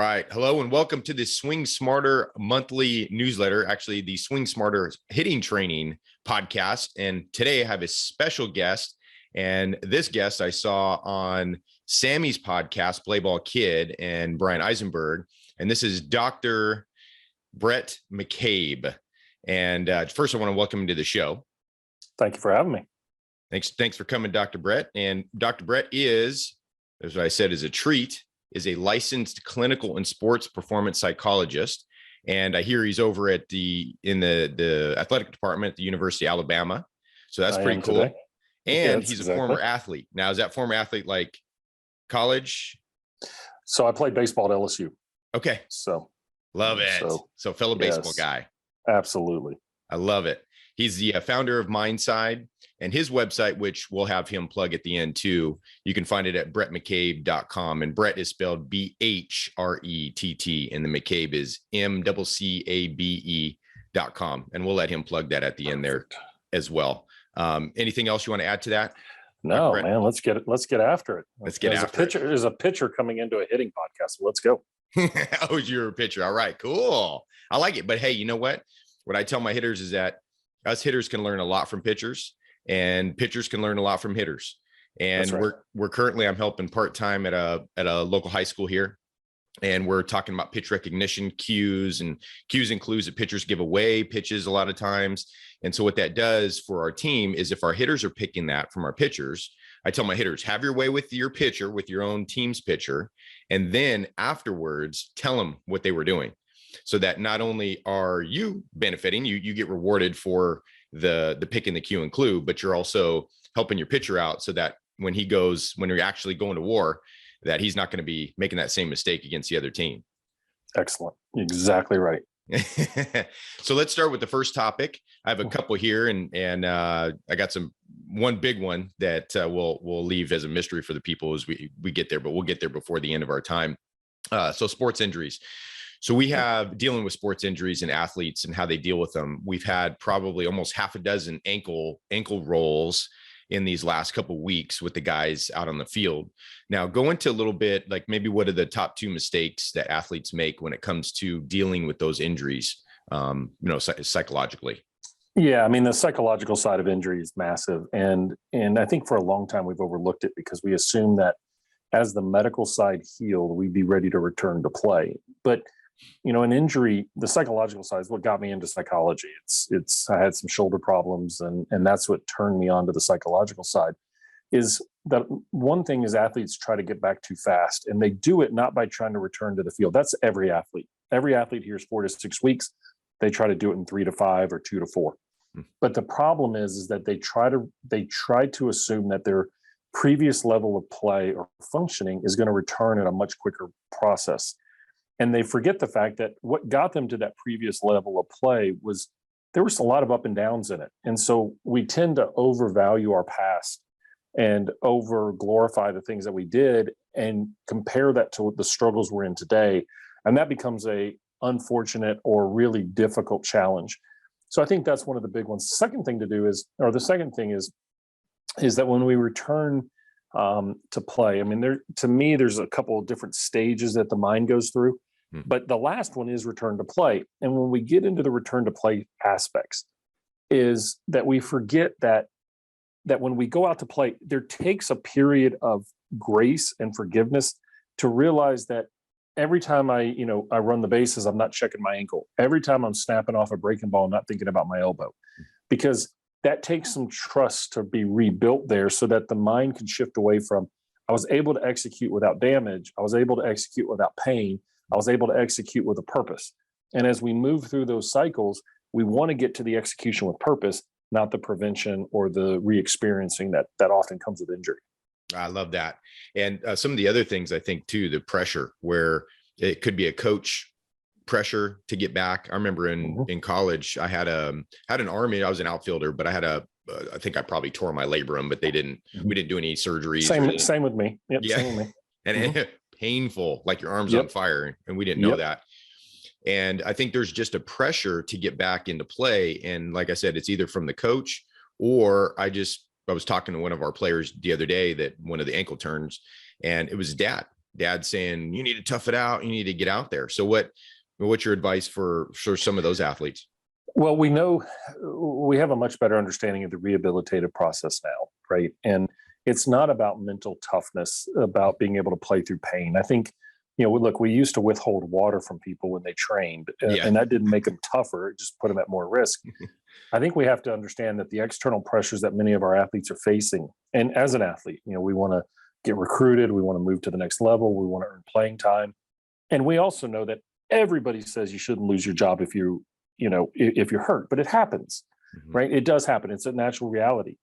right. Hello and welcome to the Swing Smarter monthly newsletter, actually the Swing Smarter hitting training podcast. And today I have a special guest. And this guest I saw on Sammy's podcast, Play Ball Kid, and Brian Eisenberg. And this is Dr. Bhrett McCabe. And first I want to welcome him to the show. Thank you for having me. Thanks for coming, Dr. Bhrett. And Dr. Bhrett is, as I said, is a treat, is a licensed clinical and sports performance psychologist. And I hear he's over at in the athletic department at the University of Alabama. So that's pretty cool. Today. And he's a former athlete. Now, is that former athlete like college? So I played baseball at LSU. Okay. So love it. So fellow baseball guy. Absolutely. I love it. He's the founder of Mindside, and his website, which we'll have him plug at the end too. You can find it at bhrettmccabe.com, and Bhrett is spelled B-H-R-E-T-T, and the McCabe is M-C-C-A-B-E.com. And we'll let him plug that at the end there as well. Anything else you want to add to that? No, man, let's get after it. There's a pitcher coming into a hitting podcast. So let's go. Oh, you're a pitcher. All right, cool. I like it. But hey, you know what? What I tell my hitters is that us hitters can learn a lot from pitchers, and pitchers can learn a lot from hitters. And right. we're currently, I'm helping part-time at a local high school here. And we're talking about pitch recognition cues and clues that pitchers give away pitches a lot of times. And so what that does for our team is if our hitters are picking that from our pitchers, I tell my hitters, have your way with your pitcher, with your own team's pitcher. And then afterwards, tell them what they were doing. So that not only are you benefiting, you get rewarded for the pick and the cue and clue, but you're also helping your pitcher out so that when you're actually going to war, that he's not going to be making that same mistake against the other team. Excellent. Exactly right. So let's start with the first topic. I have a couple here, and I got one big one that we'll leave as a mystery for the people as we get there, but we'll get there before the end of our time. So sports injuries. So we have dealing with sports injuries and athletes and how they deal with them. We've had probably almost half a dozen ankle rolls in these last couple of weeks with the guys out on the field. Now, go into a little bit, like maybe what are the top two mistakes that athletes make when it comes to dealing with those injuries, psychologically? Yeah, I mean, the psychological side of injury is massive. And I think for a long time we've overlooked it because we assume that as the medical side healed, we'd be ready to return to play. But an injury, the psychological side is what got me into psychology. I had some shoulder problems, and that's what turned me on to the psychological side. Is that one thing is athletes try to get back too fast, and they do it not by trying to return to the field. That's every athlete. Every athlete here is 4 to 6 weeks. They try to do it in 3 to 5 or 2 to 4. But the problem is that they try to assume that their previous level of play or functioning is going to return at a much quicker process. And they forget the fact that what got them to that previous level of play was there was a lot of up and downs in it. And so we tend to overvalue our past and over glorify the things that we did and compare that to the struggles we're in today. And that becomes a unfortunate or really difficult challenge. So I think that's one of the big ones. The second thing is that when we return to play, I mean, there's a couple of different stages that the mind goes through, but the last one is return to play. And when we get into the return to play aspects, is that we forget that when we go out to play, there takes a period of grace and forgiveness to realize that every time I run the bases, I'm not checking my ankle. Every time I'm snapping off a breaking ball, I'm not thinking about my elbow, because that takes some trust to be rebuilt there so that the mind can shift away from, I was able to execute without damage. I was able to execute without pain. I was able to execute with a purpose. And as we move through those cycles, we want to get to the execution with purpose, not the prevention or the re-experiencing that often comes with injury. I love that. And some of the other things I think too, the pressure where it could be a coach pressure to get back. I remember in college, I had an army. I was an outfielder, but I think I probably tore my labrum, but we didn't do any surgeries. Same with me. Yep, yeah. Same with me. And painful, like your arm's on fire, and we didn't know that. And I think there's just a pressure to get back into play. And like I said, it's either from the coach or I was talking to one of our players the other day that one of the ankle turns, and it was his dad. dad saying, you need to tough it out. You need to get out there. So what's your advice for some of those athletes? Well, we know we have a much better understanding of the rehabilitative process now, right? And it's not about mental toughness, about being able to play through pain. I think, look, we used to withhold water from people when they trained, and that didn't make them tougher. It just put them at more risk. I think we have to understand that the external pressures that many of our athletes are facing, and as an athlete, we want to get recruited, we want to move to the next level, we want to earn playing time. And we also know that everybody says you shouldn't lose your job if if you're hurt, but it happens, right? It does happen. It's a natural reality.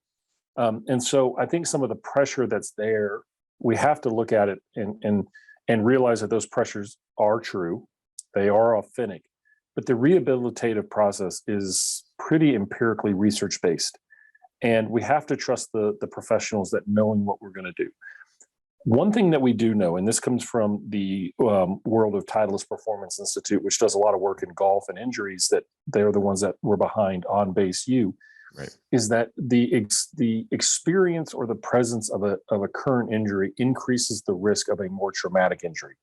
And so I think some of the pressure that's there, we have to look at it and realize that those pressures are true. They are authentic, but the rehabilitative process is pretty empirically research-based. And we have to trust the professionals that knowing what we're going to do. One thing that we do know, and this comes from the world of Titleist Performance Institute, which does a lot of work in golf and injuries, that they're the ones that were behind On Base U, right, is that the experience or the presence of a current injury increases the risk of a more traumatic injury.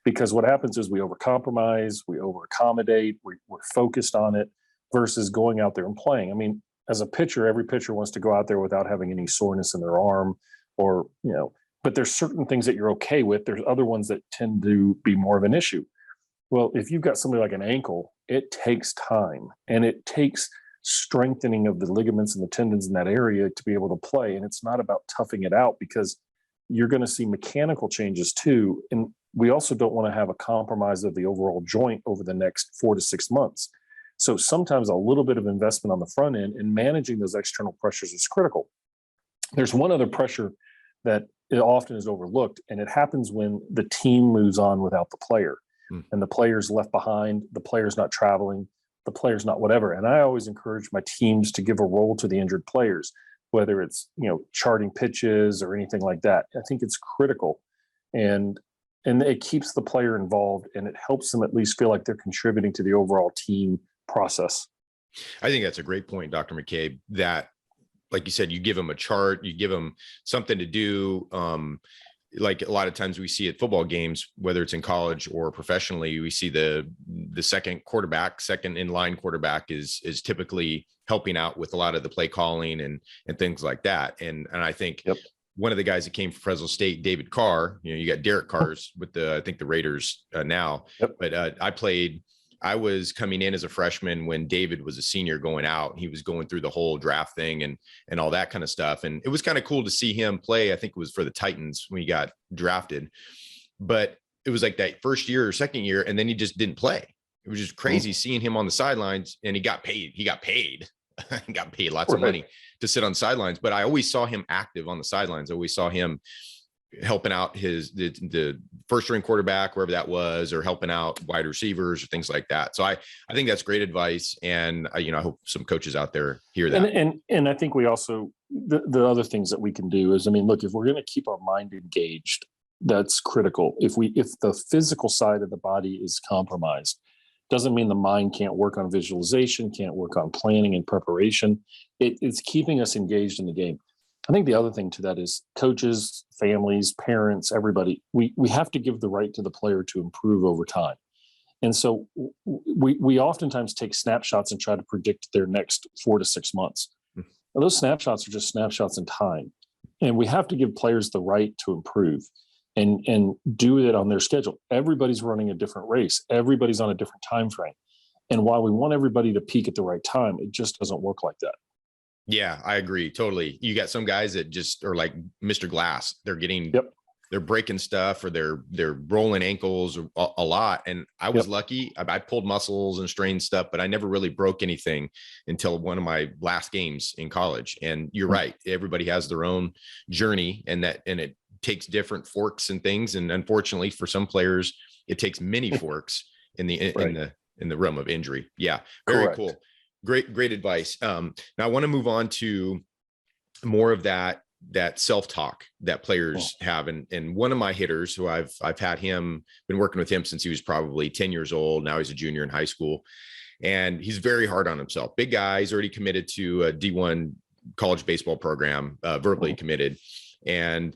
Because what happens is we overcompromise, we overaccommodate, we're focused on it versus going out there and playing. I mean, as a pitcher, every pitcher wants to go out there without having any soreness in their arm or, but there's certain things that you're okay with. There's other ones that tend to be more of an issue. Well, if you've got somebody like an ankle, it takes time and it takes strengthening of the ligaments and the tendons in that area to be able to play. And it's not about toughing it out, because you're going to see mechanical changes too. And we also don't want to have a compromise of the overall joint over the next 4 to 6 months. So sometimes a little bit of investment on the front end and managing those external pressures is critical. There's one other pressure that it often is overlooked, and it happens when the team moves on without the player, and the player's left behind, the player's not traveling, the player's not whatever. And I always encourage my teams to give a role to the injured players, whether it's, charting pitches or anything like that. I think it's critical, and it keeps the player involved, and it helps them at least feel like they're contributing to the overall team process. I think that's a great point, Dr. McCabe, that, like you said, you give them a chart, you give them something to do. Like a lot of times we see at football games, whether it's in college or professionally, we see the second in line quarterback is typically helping out with a lot of the play calling and things like that. And I think one of the guys that came from Fresno State, David Carr, you got Derek Carr's with I think the Raiders now, but I was coming in as a freshman when David was a senior going out. He was going through the whole draft thing and all that kind of stuff. And it was kind of cool to see him play. I think it was for the Titans when he got drafted, but it was like that first year or second year, and then he just didn't play. It was just crazy seeing him on the sidelines, and he got paid. He got paid lots of money to sit on sidelines, but I always saw him active on the sidelines. I always saw him helping out the first string quarterback, wherever that was, or helping out wide receivers or things like that. So I think that's great advice. And I hope some coaches out there hear that. And I think we also, the other things that we can do is, look, if we're going to keep our mind engaged, that's critical. If the physical side of the body is compromised, doesn't mean the mind can't work on visualization, can't work on planning and preparation. It's keeping us engaged in the game. I think the other thing to that is coaches, families, parents, everybody, we have to give the right to the player to improve over time. And so we oftentimes take snapshots and try to predict their next 4 to 6 months. Now, those snapshots are just snapshots in time. And we have to give players the right to improve and do it on their schedule. Everybody's running a different race. Everybody's on a different time frame. And while we want everybody to peak at the right time, it just doesn't work like that. Yeah, I agree. Totally. You got some guys that just are like Mr. Glass. They're getting, they're breaking stuff, or they're rolling ankles a lot. And I was lucky. I pulled muscles and strained stuff, but I never really broke anything until one of my last games in college. And you're right. Everybody has their own journey, and it takes different forks and things. And unfortunately for some players, it takes many forks in the realm of injury. Yeah. Very cool. Great advice. Now I want to move on to more of that self-talk that players have. And one of my hitters who I've been working with him since he was probably 10 years old. Now he's a junior in high school, and he's very hard on himself. Big guy. He's already committed to a D1 college baseball program, verbally committed. And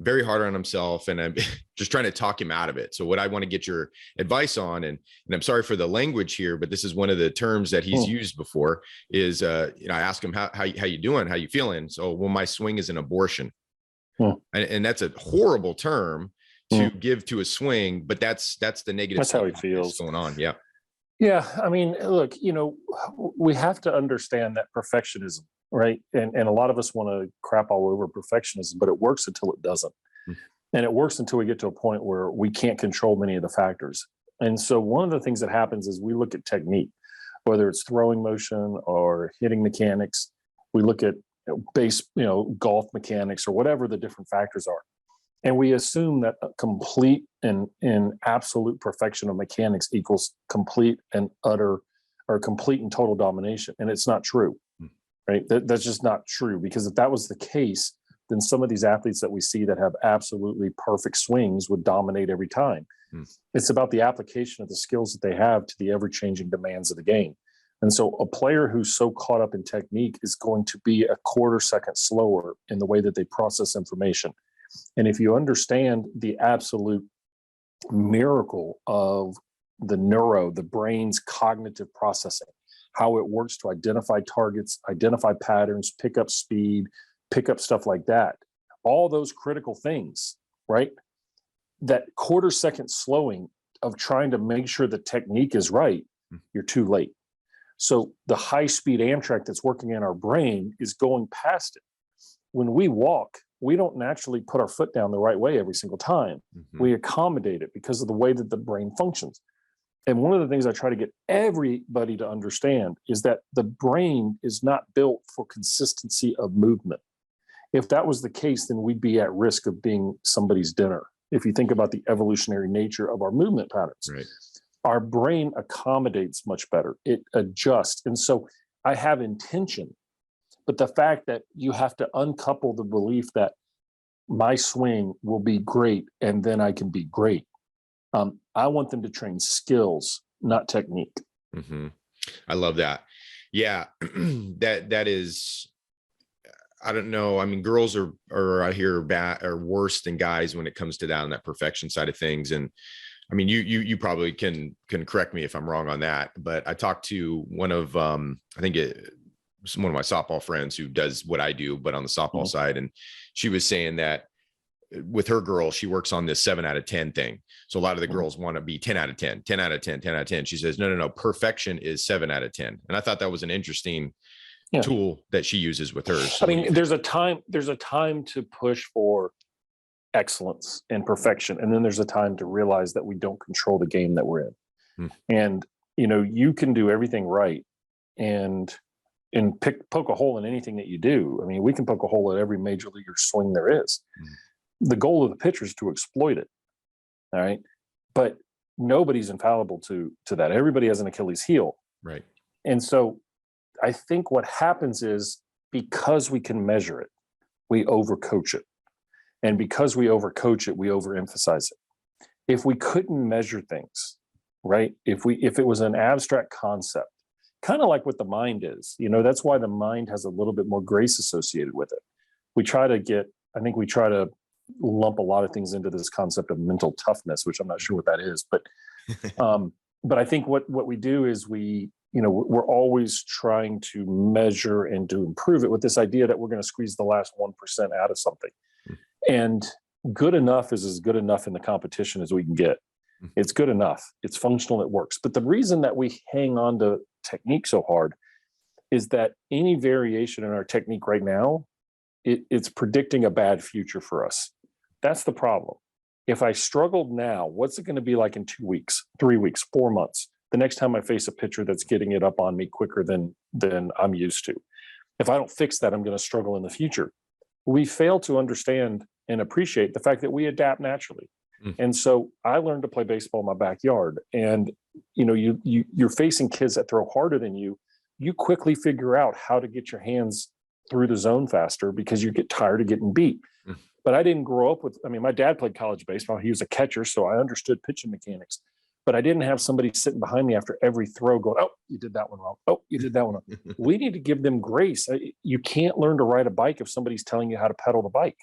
very hard on himself, and I'm just trying to talk him out of it. So what I want to get your advice on, and I'm sorry for the language here, but this is one of the terms that he's used before is, I ask him, how you doing? How you feeling? So, well, my swing is an abortion. And that's a horrible term to give to a swing, but that's the negative. That's how he feels going on. Yeah. Yeah. I mean, look, we have to understand that perfectionism, right? And a lot of us want to crap all over perfectionism, but it works until it doesn't. And it works until we get to a point where we can't control many of the factors. And so one of the things that happens is we look at technique, whether it's throwing motion or hitting mechanics. We look at base, golf mechanics or whatever the different factors are. And we assume that complete and absolute perfection of mechanics equals complete and utter or complete and total domination. And it's not true, right? That's just not true, because if that was the case, then some of these athletes that we see that have absolutely perfect swings would dominate every time. It's about the application of the skills that they have to the ever-changing demands of the game. And so a player who's so caught up in technique is going to be a quarter second slower in the way that they process information. And if you understand the absolute miracle of the brain's cognitive processing, how it works to identify targets, identify patterns, pick up speed, pick up stuff like that, all those critical things, right? That quarter second slowing of trying to make sure the technique is right, you're too late. So the high speed Amtrak that's working in our brain is going past it. When we walk, we don't naturally put our foot down the right way every single time. We accommodate it because of the way that the brain functions. And one of the things I try to get everybody to understand is that the brain is not built for consistency of movement. If that was the case, then we'd be at risk of being somebody's dinner. If you think about the evolutionary nature of our movement patterns, right. Our brain accommodates much better. It adjusts. And so I have intention, but the fact that you have to uncouple the belief that my swing will be great and then I can be great. I want them to train skills, not technique. I love that. Yeah, that is, I don't know. I mean, girls are I hear are worse than guys when it comes to that perfection side of things. And I mean, you probably can correct me if I'm wrong on that, but I talked to one of, I think one of my softball friends who does what I do, but on the softball side. And she was saying that with her girl, she works on this 7 out of 10 thing. So a lot of the girls want to be 10 out of 10, 10 out of 10, 10 out of 10. She says, no, perfection is 7 out of 10. And I thought that was an interesting tool that she uses with hers. So I mean, there's a time to push for excellence and perfection. And then there's a time to realize that we don't control the game that we're in. And, you can do everything right and poke a hole in anything that you do. I mean, we can poke a hole at every major leaguer swing there is. The goal of the pitcher is to exploit it. All right. But nobody's infallible to that. Everybody has an Achilles heel. Right. And so I think what happens is because we can measure it, we overcoach it. And because we overcoach it, we overemphasize it. If we couldn't measure things, right? If it was an abstract concept, kind of like what the mind is, that's why the mind has a little bit more grace associated with it. We try to lump a lot of things into this concept of mental toughness, which I'm not sure what that is, but I think what we do is we're always trying to measure and to improve it with this idea that we're going to squeeze the last 1% out of something. And good enough is as good enough in the competition as we can get. It's good enough. It's functional. It works. But the reason that we hang on to technique so hard is that any variation in our technique right now, it's predicting a bad future for us. That's the problem. If I struggled now, what's it going to be like in 2 weeks, 3 weeks, 4 months? The next time I face a pitcher that's getting it up on me quicker than I'm used to. If I don't fix that, I'm going to struggle in the future. We fail to understand and appreciate the fact that we adapt naturally. And so I learned to play baseball in my backyard. And you're facing kids that throw harder than you. You quickly figure out how to get your hands through the zone faster because you get tired of getting beat. But I didn't grow up my dad played college baseball. He was a catcher, so I understood pitching mechanics. but I didn't have somebody sitting behind me after every throw going, oh, you did that one wrong. Oh, you did that one wrong. We need to give them grace. You can't learn to ride a bike if somebody's telling you how to pedal the bike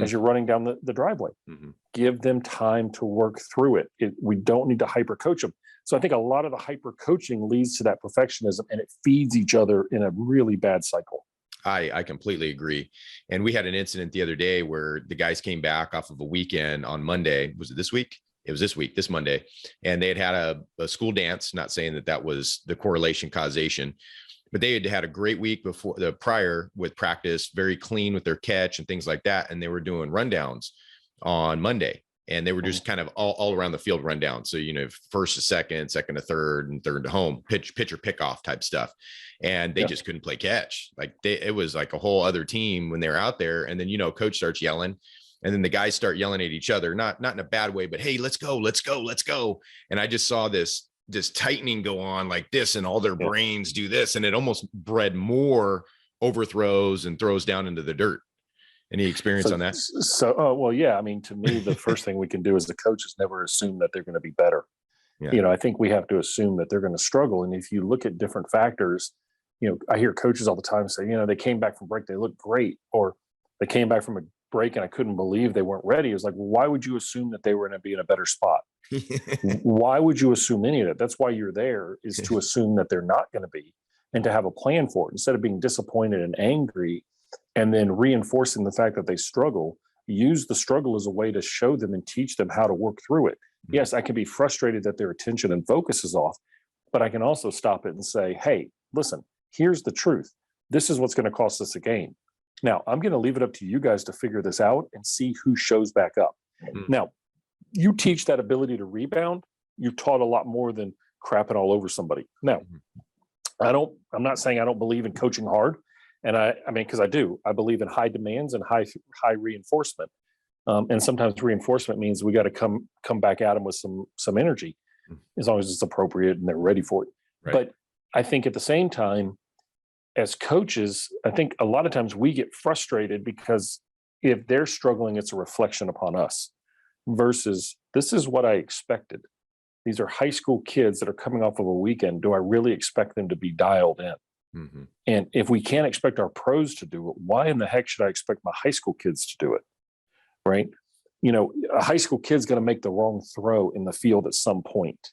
as you're running down the driveway. Give them time to work through it. We don't need to hyper coach them. So I think a lot of the hyper coaching leads to that perfectionism, and it feeds each other in a really bad cycle. I completely agree. And we had an incident the other day where the guys came back off of a weekend on Monday. Was it this week? It was this Monday. And they had a school dance, not saying that was the correlation causation, but they had a great week before the prior with practice, very clean with their catch and things like that. And they were doing rundowns on Monday. And they were just kind of all around the field rundown. So, first to second, second to third, and third to home, pitcher pickoff type stuff. And they just couldn't play catch. Like it was like a whole other team when they were out there. And then, coach starts yelling, and then the guys start yelling at each other, not in a bad way, but hey, let's go. And I just saw this tightening go on like this, and all their brains do this. And it almost bred more overthrows and throws down into the dirt. Any experience on that? Well, yeah. I mean, to me, the first thing we can do as the coach is never assume that they're going to be better. Yeah. I think we have to assume that they're going to struggle. And if you look at different factors, I hear coaches all the time say, they came back from break, they look great, or they came back from a break and I couldn't believe they weren't ready. It was like, well, why would you assume that they were going to be in a better spot? Why would you assume any of that? That's why you're there, is to assume that they're not going to be, and to have a plan for it instead of being disappointed and angry. And then reinforcing the fact that they struggle, use the struggle as a way to show them and teach them how to work through it. Yes, I can be frustrated that their attention and focus is off, but I can also stop it and say, hey, listen, here's the truth. This is what's going to cost us a game. Now, I'm going to leave it up to you guys to figure this out and see who shows back up. Now, you teach that ability to rebound. You've taught a lot more than crapping all over somebody. Now, I'm not saying I don't believe in coaching hard. And I mean, because I do, I believe in high demands and high reinforcement. And sometimes reinforcement means we got to come back at them with some energy, as long as it's appropriate and they're ready for it. Right. But I think at the same time, as coaches, I think a lot of times we get frustrated because if they're struggling, it's a reflection upon us, versus this is what I expected. These are high school kids that are coming off of a weekend. Do I really expect them to be dialed in? And if we can't expect our pros to do it, why in the heck should I expect my high school kids to do it? Right? A high school kid's going to make the wrong throw in the field at some point.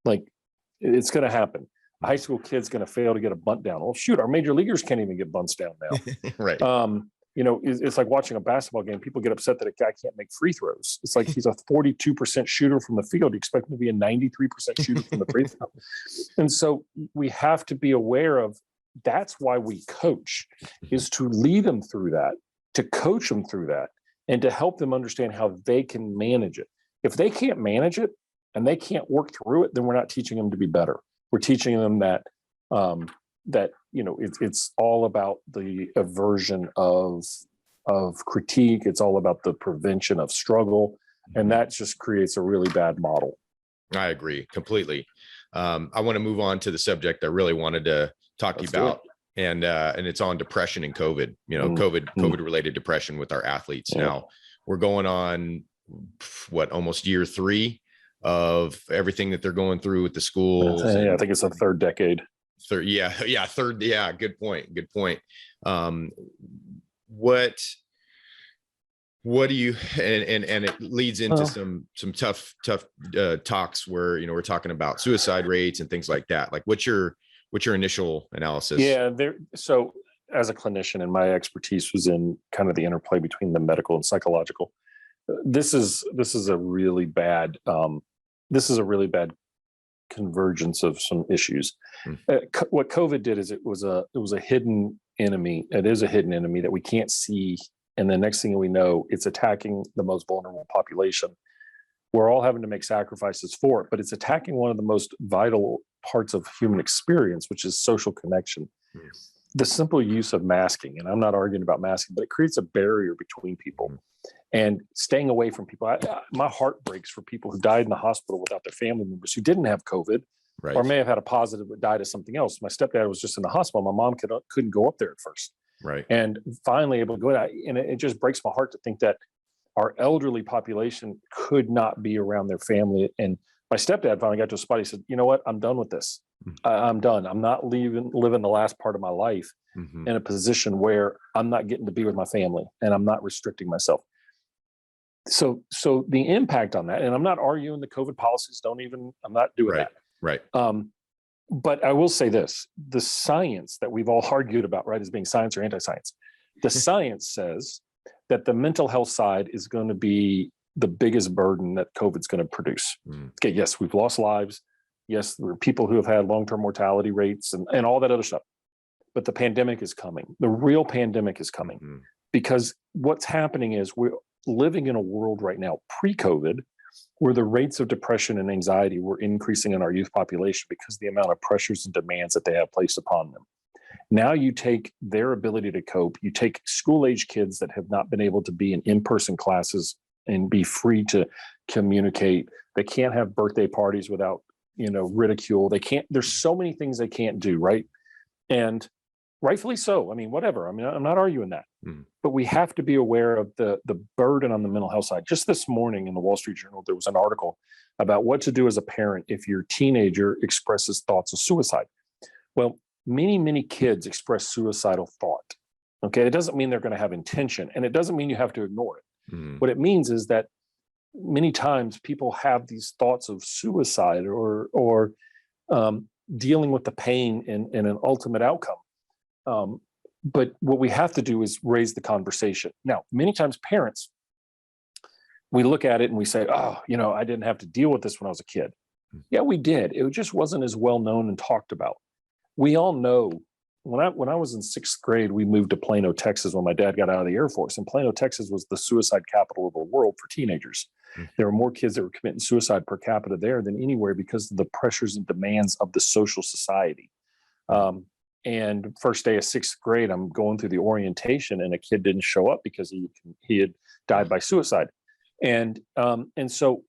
Like, it's going to happen. A high school kid's going to fail to get a bunt down. Well, shoot, our major leaguers can't even get bunts down now. Right. It's like watching a basketball game. People get upset that a guy can't make free throws. It's like he's a 42% shooter from the field. You expect him to be a 93% shooter from the free throw. And so we have to be aware of, that's why we coach, is to lead them through that, to coach them through that, and to help them understand how they can manage it. If they can't manage it and they can't work through it, then we're not teaching them to be better. We're teaching them that it's all about the aversion of critique. It's all about the prevention of struggle, and that just creates a really bad model. I agree completely. I want to move on to the subject I really wanted to talk to you about, and it's on depression and COVID. COVID related depression with our athletes. Yeah. Now we're going on almost year 3 of everything that they're going through with the schools. I think it's the third decade. Third. Yeah. Good point. What do you, and it leads into some tough talks where, we're talking about suicide rates and things like that. Like what's your initial analysis? Yeah. So as a clinician, and my expertise was in kind of the interplay between the medical and psychological. This is a really bad convergence of some issues. What COVID did is it was a hidden enemy. It is a hidden enemy that we can't see. And the next thing we know, it's attacking the most vulnerable population. We're all having to make sacrifices for it, but it's attacking one of the most vital parts of human experience, which is social connection. The simple use of masking, and I'm not arguing about masking, but it creates a barrier between people. And staying away from people. My heart breaks for people who died in the hospital without their family members who didn't have COVID, right, or may have had a positive but died of something else. My stepdad was just in the hospital. My mom couldn't go up there at first. Right. And finally able to go out. And it just breaks my heart to think that our elderly population could not be around their family and My stepdad finally got to a spot. He said, you know what? I'm done with this. I'm done. I'm not living the last part of my life in a position where I'm not getting to be with my family and I'm not restricting myself. So the impact on that, and I'm not arguing the COVID policies, I'm not doing that. Right. But I will say this, the science that we've all argued about, right, as being science or anti-science, the science says that the mental health side is going to be the biggest burden that COVID's going to produce. Okay, yes, we've lost lives. Yes, there are people who have had long-term mortality rates and all that other stuff. But the pandemic is coming. The real pandemic is coming because what's happening is we're living in a world right now, pre-COVID, where the rates of depression and anxiety were increasing in our youth population because of the amount of pressures and demands that they have placed upon them. Now you take their ability to cope, you take school-age kids that have not been able to be in in-person classes and be free to communicate. They can't have birthday parties without, ridicule. They can't, there's so many things they can't do, right? And rightfully so. I mean, whatever. I mean, I'm not arguing that. But we have to be aware of the burden on the mental health side. Just this morning in the Wall Street Journal, there was an article about what to do as a parent if your teenager expresses thoughts of suicide. Well, many kids express suicidal thought. Okay, it doesn't mean they're going to have intention, and it doesn't mean you have to ignore it. What it means is that many times people have these thoughts of suicide or dealing with the pain in an ultimate outcome. But what we have to do is raise the conversation. Now, many times parents, we look at it and we say, oh, I didn't have to deal with this when I was a kid. Yeah, we did. It just wasn't as well known and talked about. We all know when I was in 6th grade, we moved to Plano, Texas when my dad got out of the Air Force. And Plano, Texas was the suicide capital of the world for teenagers. There were more kids that were committing suicide per capita there than anywhere because of the pressures and demands of the social society. And first day of 6th grade, I'm going through the orientation and a kid didn't show up because he had died by suicide. And so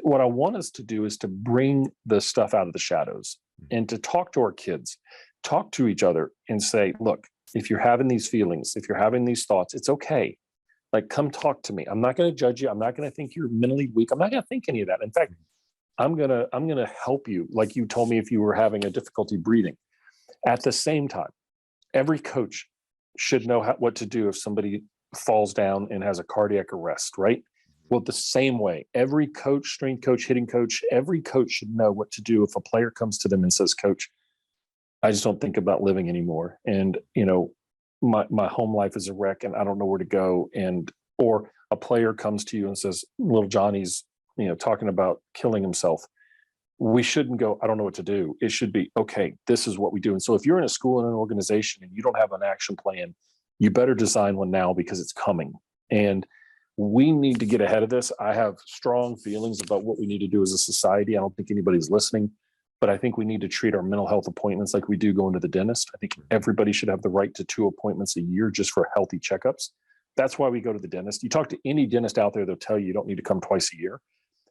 what I want us to do is to bring the stuff out of the shadows and to talk to our kids, talk to each other and say, look, if you're having these feelings, if you're having these thoughts, it's okay. Like, come talk to me. I'm not going to judge you. I'm not going to think you're mentally weak. I'm not going to think any of that. In fact, I'm going to help you. Like you told me if you were having a difficulty breathing. At the same time, every coach should know what to do if somebody falls down and has a cardiac arrest, right? Well, the same way, every coach, strength coach, hitting coach, every coach should know what to do if a player comes to them and says, Coach, I just don't think about living anymore. And, my home life is a wreck and I don't know where to go. Or a player comes to you and says, little Johnny's, talking about killing himself. We shouldn't go, I don't know what to do. It should be, okay, this is what we do. And so if you're in a school and an organization and you don't have an action plan, you better design one now because it's coming. And we need to get ahead of this. I have strong feelings about what we need to do as a society. I don't think anybody's listening, but I think we need to treat our mental health appointments like we do going to the dentist. I think everybody should have the right to 2 appointments a year just for healthy checkups. That's why we go to the dentist. You talk to any dentist out there, they'll tell you don't need to come twice a year,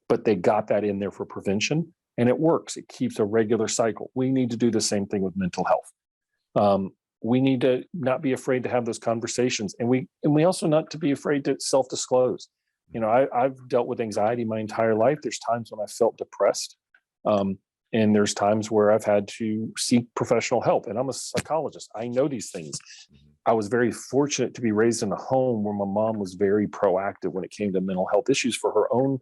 but they got that in there for prevention. And it works. It keeps a regular cycle. We need to do the same thing with mental health. We need to not be afraid to have those conversations. And we also not to be afraid to self-disclose. I've dealt with anxiety my entire life. There's times when I felt depressed. And there's times where I've had to seek professional help. And I'm a psychologist. I know these things. I was very fortunate to be raised in a home where my mom was very proactive when it came to mental health issues for her own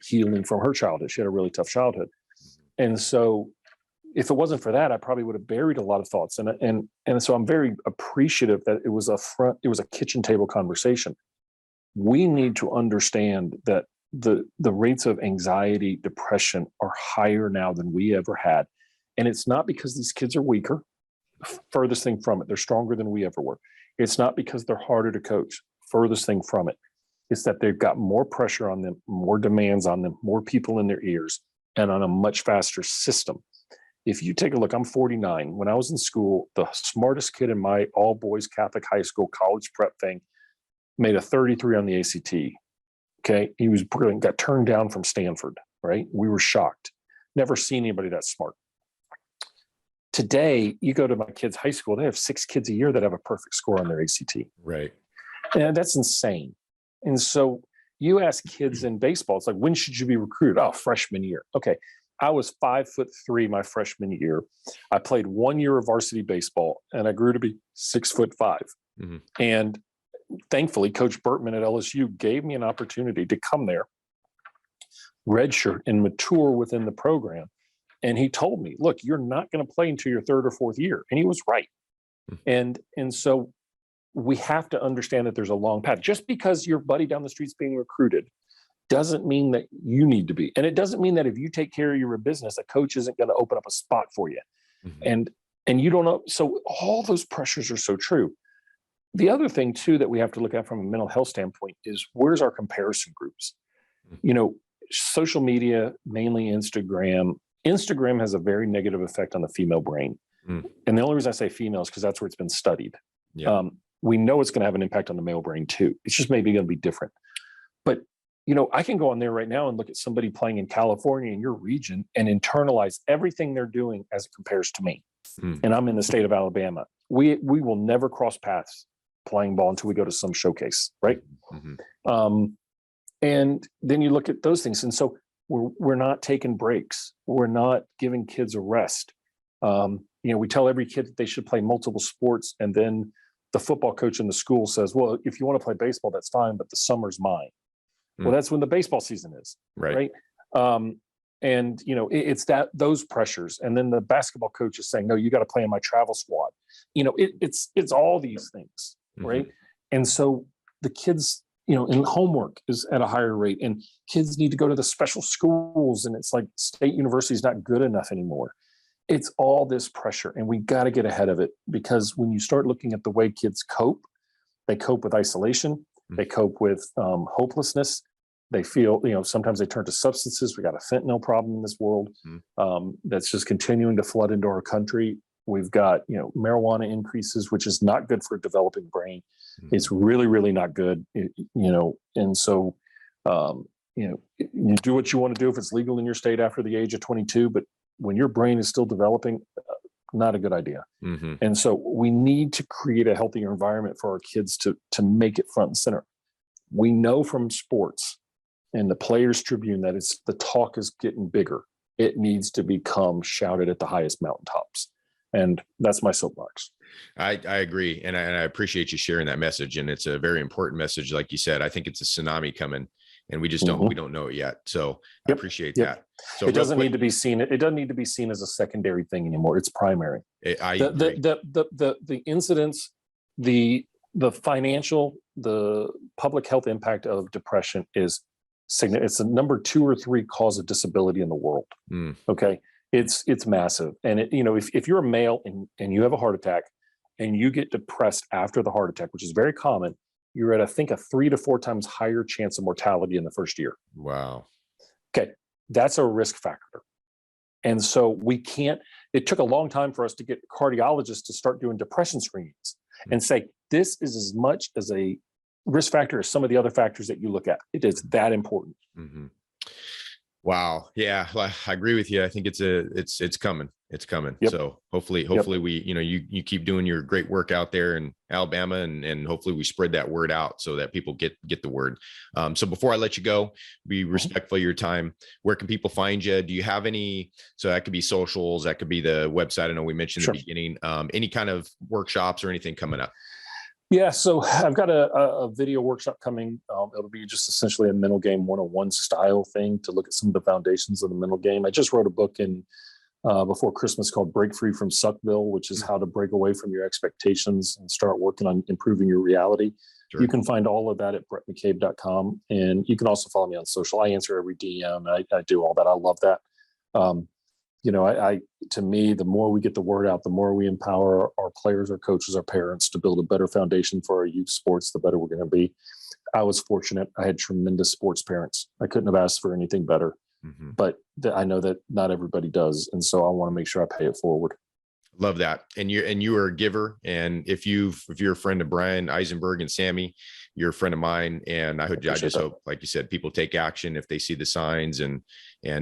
healing from her childhood. She had a really tough childhood. And so if it wasn't for that, I probably would have buried a lot of thoughts. And so I'm very appreciative that it was a kitchen table conversation. We need to understand that the rates of anxiety, depression are higher now than we ever had. And it's not because these kids are weaker. Furthest thing from it. They're stronger than we ever were. It's not because they're harder to coach. Furthest thing from it. It's that they've got more pressure on them, more demands on them, more people in their ears, and on a much faster system. If you take a look, I'm 49. When I was in school, the smartest kid in my all-boys Catholic high school college prep thing made a 33 on the ACT. Okay, he was brilliant, got turned down from Stanford, right? We were shocked. Never seen anybody that smart. Today, you go to my kids' high school, they have 6 kids a year that have a perfect score on their ACT. Right. And that's insane. And so you ask kids in baseball, it's like, when should you be recruited? Oh, freshman year. Okay. I was 5'3" my freshman year. I played 1 year of varsity baseball and I grew to be 6'5". Mm-hmm. And thankfully, Coach Bertman at LSU gave me an opportunity to come there, redshirt, and mature within the program. And he told me, look, you're not going to play until your third or fourth year. And he was right. Mm-hmm. And so we have to understand that there's a long path. Just because your buddy down the street's being recruited doesn't mean that you need to be. And it doesn't mean that if you take care of your business, a coach isn't going to open up a spot for you. Mm-hmm. And you don't know. So all those pressures are so true. The other thing too that we have to look at from a mental health standpoint is, where's our comparison groups? Mm-hmm. Social media, mainly Instagram has a very negative effect on the female brain. Mm-hmm. And the only reason I say female is because that's where it's been studied. Yeah. We know it's going to have an impact on the male brain too. It's just maybe going to be different. But I can go on there right now and look at somebody playing in California in your region and internalize everything they're doing as it compares to me. Mm. And I'm in the state of Alabama. We will never cross paths playing ball until we go to some showcase, right? Mm-hmm. And then you look at those things. And so we're not taking breaks. We're not giving kids a rest. We tell every kid that they should play multiple sports. And then the football coach in the school says, well, if you want to play baseball, that's fine, but the summer's mine. Well, that's when the baseball season is, right? It's those pressures. And then the basketball coach is saying, no, you got to play in my travel squad. It's all these things, mm-hmm. right? And so the kids, and homework is at a higher rate, and kids need to go to the special schools, and it's like state university is not good enough anymore. It's all this pressure, and we got to get ahead of it, because when you start looking at the way kids cope, they cope with isolation. They cope with hopelessness. They feel, sometimes they turn to substances. We got a fentanyl problem in this world that's just continuing to flood into our country. We've got, marijuana increases, which is not good for a developing brain. It's really, really not good, and so, you do what you want to do if it's legal in your state after the age of 22, but when your brain is still developing, not a good idea. Mm-hmm. And so we need to create a healthier environment for our kids to make it front and center. We know from sports and the Players Tribune that the talk is getting bigger. It needs to become shouted at the highest mountaintops. And that's my soapbox. I agree. And I appreciate you sharing that message. And it's a very important message. Like you said, I think it's a tsunami coming, and we just we don't know it yet. So I appreciate that. So it doesn't need to be seen. It doesn't need to be seen as a secondary thing anymore. It's primary. The incidents, the financial, the public health impact of depression is significant. It's the number 2 or 3 cause of disability in the world. Okay. It's massive. And if you're a male and you have a heart attack and you get depressed after the heart attack, which is very common, you're at, I think, a 3 to 4 times higher chance of mortality in the first year. Wow. Okay. That's a risk factor. And so it took a long time for us to get cardiologists to start doing depression screenings and say, this is as much as a risk factor as some of the other factors that you look at. It is that important. Mm-hmm. Wow. Yeah, I agree with you. I think it's coming. It's coming. Yep. So hopefully we, you keep doing your great work out there in Alabama, and hopefully we spread that word out so that people get the word. So before I let you go, be respectful of your time. Where can people find you? Do you have any, so that could be socials, that could be the website. I know we mentioned in the beginning, any kind of workshops or anything coming up? Yeah, so I've got a video workshop coming. It'll be just essentially a mental game 101 style thing to look at some of the foundations of the mental game. I just wrote a book before Christmas called Break Free from Suckville, which is how to break away from your expectations and start working on improving your reality. Sure. You can find all of that at BhrettMcCabe.com. And you can also follow me on social. I answer every DM. I do all that. I love that. To me, the more we get the word out, the more we empower our players, our coaches, our parents to build a better foundation for our youth sports, the better we're going to be. I was fortunate. I had tremendous sports parents. I couldn't have asked for anything better, but I know that not everybody does. And so I want to make sure I pay it forward. Love that. And you are a giver. And if you're a friend of Brian Eisenberg and Sammy, you're a friend of mine. And I just hope, like you said, people take action if they see the signs and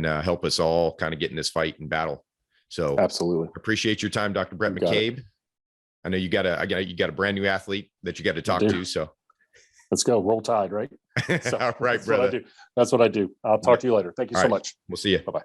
help us all kind of get in this fight and battle. So absolutely appreciate your time, Dr. Bhrett McCabe. I know you got a brand new athlete that you got to talk to. So Let's go. Roll Tide, right? So All right, that's brother. What I do. That's what I do. I'll talk to you later. Thank you so much. We'll see you. Bye-bye.